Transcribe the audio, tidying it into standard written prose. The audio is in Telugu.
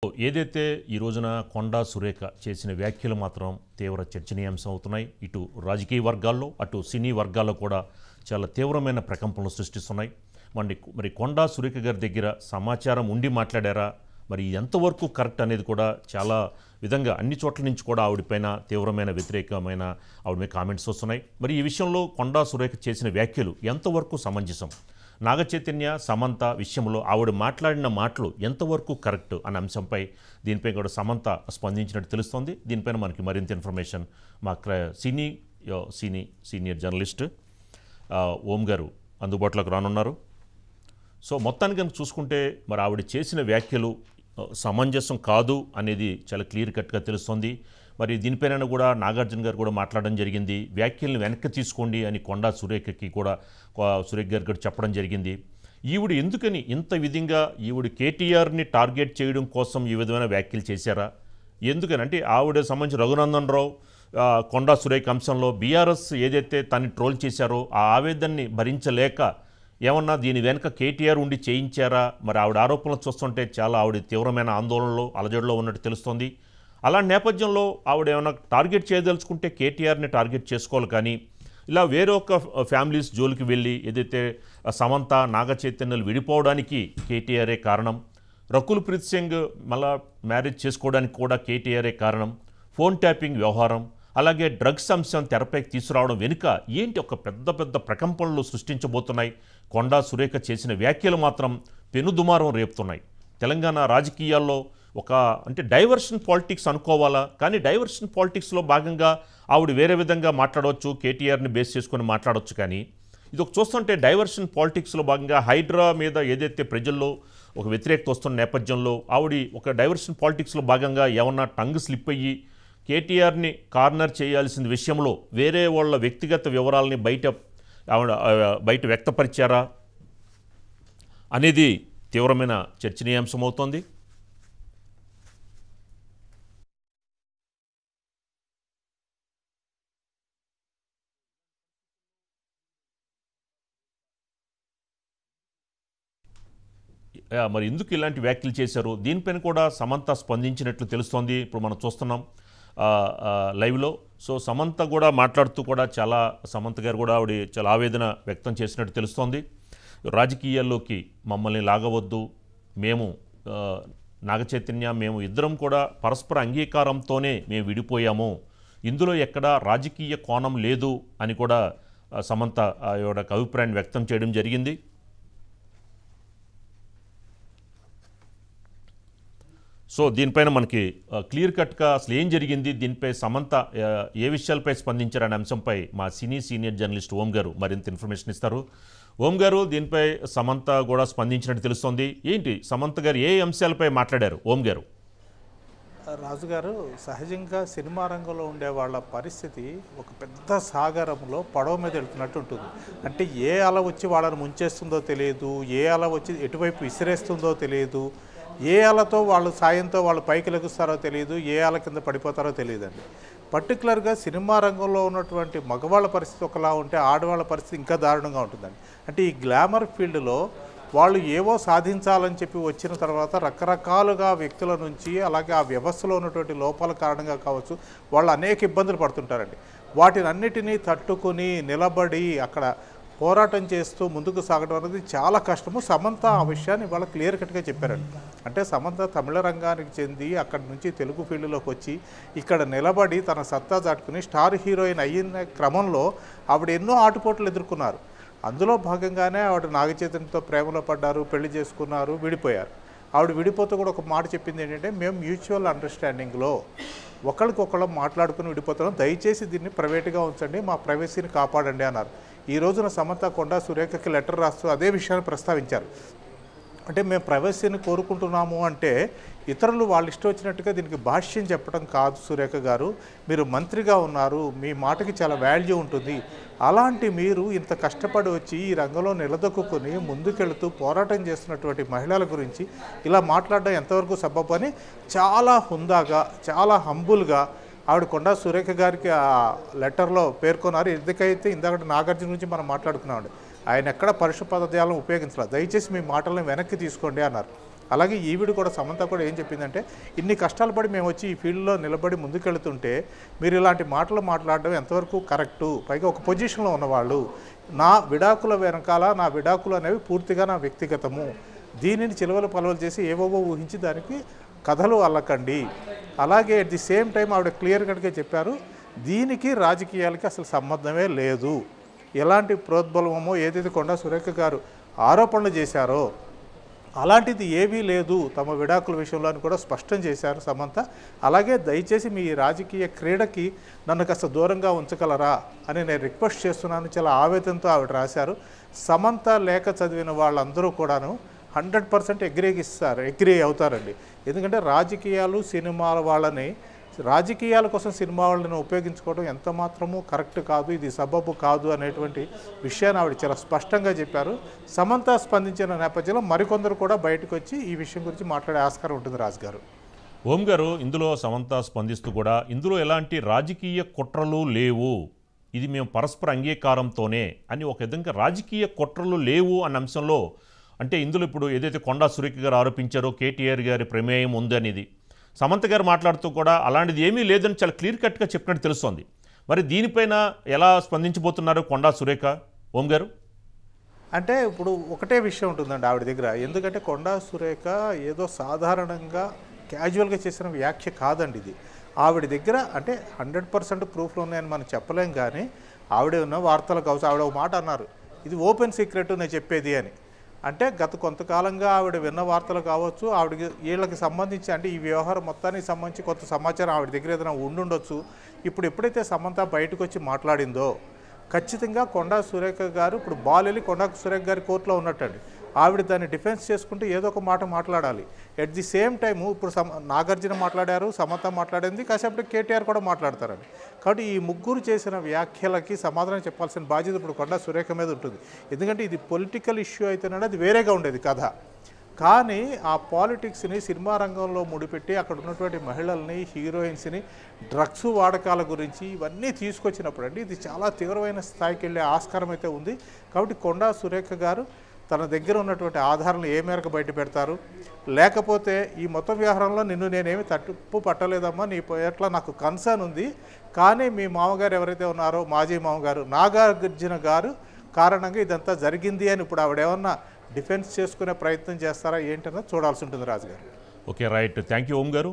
ఏదైతే ఈ రోజున కొండా సురేఖ చేసిన వ్యాఖ్యలు మాత్రం తీవ్ర చర్చనీయాంశం అవుతున్నాయి. ఇటు రాజకీయ వర్గాల్లో అటు సినీ వర్గాల్లో కూడా చాలా తీవ్రమైన ప్రకంపనలు సృష్టిస్తున్నాయి. మరి కొండా సురేఖ గారి దగ్గర సమాచారం ఉండి మాట్లాడారా, మరి ఎంతవరకు కరెక్ట్ అనేది కూడా చాలా విధంగా అన్ని చోట్ల నుంచి కూడా ఆవిడపైన తీవ్రమైన వ్యతిరేకమైన ఆవిడ మీద కామెంట్స్ వస్తున్నాయి. మరి ఈ విషయంలో కొండా సురేఖ చేసిన వ్యాఖ్యలు ఎంతవరకు సమంజసం, నాగచైతన్య సమంత విషయంలో ఆవిడ మాట్లాడిన మాటలు ఎంతవరకు కరెక్ట్ అనే అంశంపై దీనిపై కూడా సమంత స్పందించినట్టు తెలుస్తోంది. దీనిపైన మనకి మరింత ఇన్ఫర్మేషన్ మా సీనియర్ జర్నలిస్ట్ ఓం గారు అందుబాటులోకి రానున్నారు. సో మొత్తానికి కనుక చూసుకుంటే మరి ఆవిడ చేసిన వ్యాఖ్యలు సమంజసం కాదు అనేది చాలా క్లియర్ కట్గా తెలుస్తోంది. మరి దీనిపైన కూడా నాగార్జున గారు కూడా మాట్లాడడం జరిగింది. వ్యాఖ్యలను వెనక్కి తీసుకోండి అని కొండా సురేఖ గారు కూడా చెప్పడం జరిగింది. ఈవిడ ఎందుకని ఇంత విధంగా ఈవిడ కేటీఆర్ని టార్గెట్ చేయడం కోసం ఈ విధమైన వ్యాఖ్యలు చేశారా? ఎందుకని అంటే ఆవిడ సంబంధించి రఘునందన్ రావు కొండా సురేఖ అంశంలో బీఆర్ఎస్ ఏదైతే తనని ట్రోల్ చేశారో ఆ ఆవేదనని భరించలేక ఏమన్నా దీని వెనుక కేటీఆర్ ఉండి చేయించారా? మరి ఆవిడ ఆరోపణలు చూస్తుంటే చాలా ఆవిడ తీవ్రమైన ఆందోళనలో అలజడిలో ఉన్నట్టు తెలుస్తోంది. అలాంటి నేపథ్యంలో ఆవిడ ఏమైనా టార్గెట్ చేయదలుచుకుంటే కేటీఆర్ని టార్గెట్ చేసుకోవాలి, కానీ ఇలా వేరొక ఫ్యామిలీస్ జోలికి వెళ్ళి ఏదైతే సమంత నాగచైతన్యలు విడిపోవడానికి కేటీఆరే కారణం, రకుల్ ప్రీత్ సింగ్ మళ్ళా మ్యారేజ్ చేసుకోవడానికి కూడా కేటీఆరే కారణం, ఫోన్ ట్యాపింగ్ వ్యవహారం, అలాగే డ్రగ్స్ అంశం తెరపైకి తీసుకురావడం వెనుక ఏంటి ఒక పెద్ద పెద్ద ప్రకంపనలు సృష్టించబోతున్నాయి. కొండా సురేఖ చేసిన వ్యాఖ్యలు మాత్రం పెనుదుమారం రేపుతున్నాయి. తెలంగాణ రాజకీయాల్లో అంటే డైవర్షన్ పాలిటిక్స్ అనుకోవాలా, కానీ డైవర్షన్ పాలిటిక్స్లో భాగంగా ఆవిడ వేరే విధంగా మాట్లాడవచ్చు, కేటీఆర్ని బేస్ చేసుకొని మాట్లాడవచ్చు. కానీ ఇది చూస్తుంటే డైవర్షన్ పాలిటిక్స్లో భాగంగా హైడ్రా మీద ఏదైతే ప్రజల్లో ఒక వ్యతిరేకత వస్తున్న నేపథ్యంలో ఆవిడ ఒక డైవర్షన్ పాలిటిక్స్లో భాగంగా ఏమన్నా టంగ్ స్లిప్ అయ్యి కేటీఆర్ని కార్నర్ చేయాల్సిన విషయంలో వేరే వాళ్ళ వ్యక్తిగత వివరాలని బయట వ్యక్తపరిచారా అనేది తీవ్రమైన చర్చనీయాంశం అవుతోంది. మరి ఎందుకు ఇలాంటి వ్యాఖ్యలు చేశారు, దీనిపైన కూడా సమంత స్పందించినట్లు తెలుస్తోంది. ఇప్పుడు మనం చూస్తున్నాం లైవ్లో. సో సమంత కూడా మాట్లాడుతూ కూడా సమంత గారు కూడా ఆవిడ చాలా ఆవేదన వ్యక్తం చేసినట్టు తెలుస్తోంది. రాజకీయాల్లోకి మమ్మల్ని లాగవద్దు, మేము నాగచైతన్య మేము ఇద్దరం కూడా పరస్పర అంగీకారంతోనే మేము విడిపోయాము, ఇందులో ఎక్కడా రాజకీయ కోణం లేదు అని కూడా సమంత ఆవిడ అభిప్రాయాన్ని వ్యక్తం చేయడం జరిగింది. సో దీనిపైన మనకి క్లియర్ కట్గా అసలు ఏం జరిగింది, దీనిపై సమంత ఏ విషయాలపై స్పందించారనే అంశంపై మా సీనియర్ జర్నలిస్ట్ ఓం గారు మరింత ఇన్ఫర్మేషన్ ఇస్తారు. ఓం గారు, దీనిపై సమంత కూడా స్పందించినట్టు తెలుస్తోంది. ఏంటి సమంత గారు ఏ అంశాలపై మాట్లాడారు? ఓం గారు. రాజుగారు, సహజంగా సినిమా రంగంలో ఉండే వాళ్ళ పరిస్థితి ఒక పెద్ద సాగరంలో పడవ మీద వెళ్తున్నట్టు ఉంటుంది. అంటే ఏ అల వచ్చి వాళ్ళని ముంచేస్తుందో తెలియదు, ఏ అల వచ్చి ఎటువైపు విసిరేస్తుందో తెలియదు, ఏ అలతో వాళ్ళు సాయంతో వాళ్ళు పైకి లెగుస్తారో తెలియదు, ఏ అల కింద పడిపోతారో తెలియదండి. పర్టికులర్గా సినిమా రంగంలో ఉన్నటువంటి మగవాళ్ళ పరిస్థితి ఒకలా ఉంటే ఆడవాళ్ళ పరిస్థితి ఇంకా దారుణంగా ఉంటుందండి. అంటే ఈ గ్లామర్ ఫీల్డ్లో వాళ్ళు ఏవో సాధించాలని చెప్పి వచ్చిన తర్వాత రకరకాలుగా వ్యక్తుల నుంచి, అలాగే ఆ వ్యవస్థలో ఉన్నటువంటి లోపాల కారణంగా కావచ్చు, వాళ్ళు అనేక ఇబ్బందులు పడుతుంటారండి. వాటిని అన్నిటినీ తట్టుకుని నిలబడి అక్కడ పోరాటం చేస్తూ ముందుకు సాగడం అనేది చాలా కష్టము. సమంత ఆ విషయాన్ని ఇవాళ క్లియర్ కట్గా చెప్పారండి. అంటే సమంత తమిళ రంగానికి చెంది అక్కడి నుంచి తెలుగు ఫీల్డ్లోకి వచ్చి ఇక్కడ నిలబడి తన సత్తా చాటుకుని స్టార్ హీరోయిన్ అయిన క్రమంలో ఆవిడ ఎన్నో ఆటుపోట్లు ఎదుర్కొన్నారు. అందులో భాగంగానే ఆవిడ నాగచైతన్యతో ప్రేమలో పడ్డారు, పెళ్లి చేసుకున్నారు, విడిపోయారు. ఆవిడ విడిపోతూ కూడా ఒక మాట చెప్పింది ఏంటంటే, మేము మ్యూచువల్ అండర్స్టాండింగ్లో ఒకరికొకళ్ళం మాట్లాడుకుని విడిపోతున్నాం, దయచేసి దీన్ని ప్రైవేట్గా ఉంచండి, మా ప్రైవసీని కాపాడండి అన్నారు. ఈ రోజున సమంత కొండా సురేఖకి లెటర్ రాస్తూ అదే విషయాన్ని ప్రస్తావించారు. అంటే మేము ప్రైవసీని కోరుకుంటున్నాము అంటే ఇతరులు వాళ్ళు ఇష్టం వచ్చినట్టుగా దీనికి భాష్యం చెప్పడం కాదు సురేఖ గారు, మీరు మంత్రిగా ఉన్నారు, మీ మాటకి చాలా వాల్యూ ఉంటుంది, అలాంటి మీరు ఇంత కష్టపడి వచ్చి ఈ రంగంలో నిలదొక్కుని ముందుకెళ్తూ పోరాటం చేస్తున్నటువంటి మహిళల గురించి ఇలా మాట్లాడడం ఎంతవరకు సబబు అని చాలా హుందాగా, చాలా హంబుల్గా ఆవిడ కొండా సురేఖ గారికి ఆ లెటర్లో పేర్కొన్నారు. ఎందుకైతే ఇందాక నాగార్జున గురించి మనం మాట్లాడుకున్నామండి, ఆయన ఎక్కడ పరుష పదజాలం ఉపయోగించలేదు, దయచేసి మీ మాటలను వెనక్కి తీసుకోండి అన్నారు. అలాగే ఈవిడ కూడా సమంత కూడా ఏం చెప్పిందంటే, ఇన్ని కష్టాలు పడి మేము వచ్చి ఈ ఫీల్డ్లో నిలబడి ముందుకెళ్తుంటే మీరు ఇలాంటి మాటలు మాట్లాడడం ఎంతవరకు కరెక్టు, పైగా ఒక పొజిషన్లో ఉన్నవాళ్ళు, నా విడాకుల వెనకాల నా విడాకులు అనేవి పూర్తిగా నా వ్యక్తిగతము, దీనిని చిలవలు పలవలు చేసి ఏవేవో ఊహించి దానికి కథలు అల్లకండి. అలాగే అట్ ది సేమ్ టైం ఆవిడ క్లియర్ కట్గా చెప్పారు, దీనికి రాజకీయాలకి అసలు సంబంధమే లేదు. ఎలాంటి ప్రోద్బలమో ఏదైతే కొండా సురేఖ గారు ఆరోపణలు చేశారో అలాంటిది ఏమీ లేదు తమ విడాకుల విషయంలో అని కూడా స్పష్టం చేశారు సమంత. అలాగే దయచేసి మీ రాజకీయ క్రీడకి నన్ను కాస్త దూరంగా ఉంచగలరా అని నేను రిక్వెస్ట్ చేస్తున్నాను. చాలా ఆవేదనతో ఆవిడ రాశారు. సమంత లేఖ చదివిన వాళ్ళందరూ కూడాను 100% అగ్రీ అవుతారండి. ఎందుకంటే రాజకీయాలు సినిమాల వాళ్ళని, రాజకీయాల కోసం సినిమా వాళ్ళని ఉపయోగించుకోవడం ఎంత మాత్రమూ కరెక్ట్ కాదు, ఇది సబబు కాదు అనేటువంటి విషయాన్ని ఆవిడ చాలా స్పష్టంగా చెప్పారు. సమంత స్పందించిన నేపథ్యంలో మరికొందరు కూడా బయటకు వచ్చి ఈ విషయం గురించి మాట్లాడే ఆస్కారం ఉంటుంది. రాజు గారు, ఓం గారు, ఇందులో సమంత స్పందిస్తూ కూడా ఇందులో ఎలాంటి రాజకీయ కుట్రలు లేవు, ఇది మేము పరస్పర అంగీకారంతోనే అని ఒక విధంగా రాజకీయ కుట్రలు లేవు అన్న అంశంలో, అంటే ఇందులో ఇప్పుడు ఏదైతే కొండా సురేఖ గారు ఆరోపించారో కేటీఆర్ గారి ప్రమేయం ఉందనేది సమంత గారు మాట్లాడుతూ కూడా అలాంటిది ఏమీ లేదని చాలా క్లియర్ కట్గా చెప్పినట్టు తెలుస్తోంది. మరి దీనిపైన ఎలా స్పందించబోతున్నారు కొండా సురేఖ? ఓం గారు, అంటే ఇప్పుడు ఒకటే విషయం ఉంటుందండి ఆవిడ దగ్గర. ఎందుకంటే కొండా సురేఖ ఏదో సాధారణంగా క్యాజువల్గా చేసిన వ్యాఖ్య కాదండి ఇది. ఆవిడ దగ్గర అంటే 100% ప్రూఫ్లు ఉన్నాయని మనం చెప్పలేం, కానీ ఆవిడ ఉన్న వార్తలు కావచ్చు. ఆవిడ ఒక మాట అన్నారు, ఇది ఓపెన్ సీక్రెట్ నేను చెప్పేది అని. అంటే గత కొంతకాలంగా ఆవిడ విన్న వార్తలు కావచ్చు, ఆవిడకి వీళ్ళకి సంబంధించి అంటే ఈ వ్యవహారం మొత్తానికి సంబంధించి కొంత సమాచారం ఆవిడ దగ్గర ఏదైనా ఉండుండొచ్చు. ఇప్పుడు ఎప్పుడైతే సమంత బయటకు వచ్చి మాట్లాడిందో ఖచ్చితంగా కొండా సురేఖ గారు ఇప్పుడు బాల్ వెళ్ళి కొండా సురేఖ గారి కోర్టులో ఉన్నట్టండి. ఆవిడ దాన్ని డిఫెన్స్ చేసుకుంటూ ఏదో ఒక మాట మాట్లాడాలి. ఎట్ ది సేమ్ టైము ఇప్పుడు నాగార్జున మాట్లాడారు, సమంత మాట్లాడింది, కాసేపు కేటీఆర్ కూడా మాట్లాడతారండి. కాబట్టి ఈ ముగ్గురు చేసిన వ్యాఖ్యలకి సమాధానం చెప్పాల్సిన బాధ్యత ఇప్పుడు కొండా సురేఖ మీద ఉంటుంది. ఎందుకంటే ఇది పొలిటికల్ ఇష్యూ అయితేనే అది వేరేగా ఉండేది కథ. కానీ ఆ పాలిటిక్స్ని సినిమా రంగంలో ముడిపెట్టి అక్కడ ఉన్నటువంటి మహిళల్ని, హీరోయిన్స్ని, డ్రగ్స్ వాడకాల గురించి ఇవన్నీ తీసుకొచ్చినప్పుడు అండి ఇది చాలా తీవ్రమైన స్థాయికి వెళ్ళే ఆస్కారం అయితే ఉంది. కాబట్టి కొండా సురేఖ గారు తన దగ్గర ఉన్నటువంటి ఆధారాలను ఏ మేరకు బయట పెడతారు, లేకపోతే ఈ మొత్తం వ్యవహారంలో నిన్ను నేనేమి తప్పు పట్టలేదమ్మా, నీ ఎట్లా నాకు కన్సర్న్ ఉంది, కానీ మీ మామగారు ఎవరైతే ఉన్నారో మాజీ మామగారు నాగార్జున గారు కారణంగా ఇదంతా జరిగింది అని ఇప్పుడు ఆవిడేమన్నా డిఫెన్స్ చేసుకునే ప్రయత్నం చేస్తారా ఏంటన్నది చూడాల్సి ఉంటుంది రాజుగారు. Okay, right. థ్యాంక్ యూ ఓం గారు.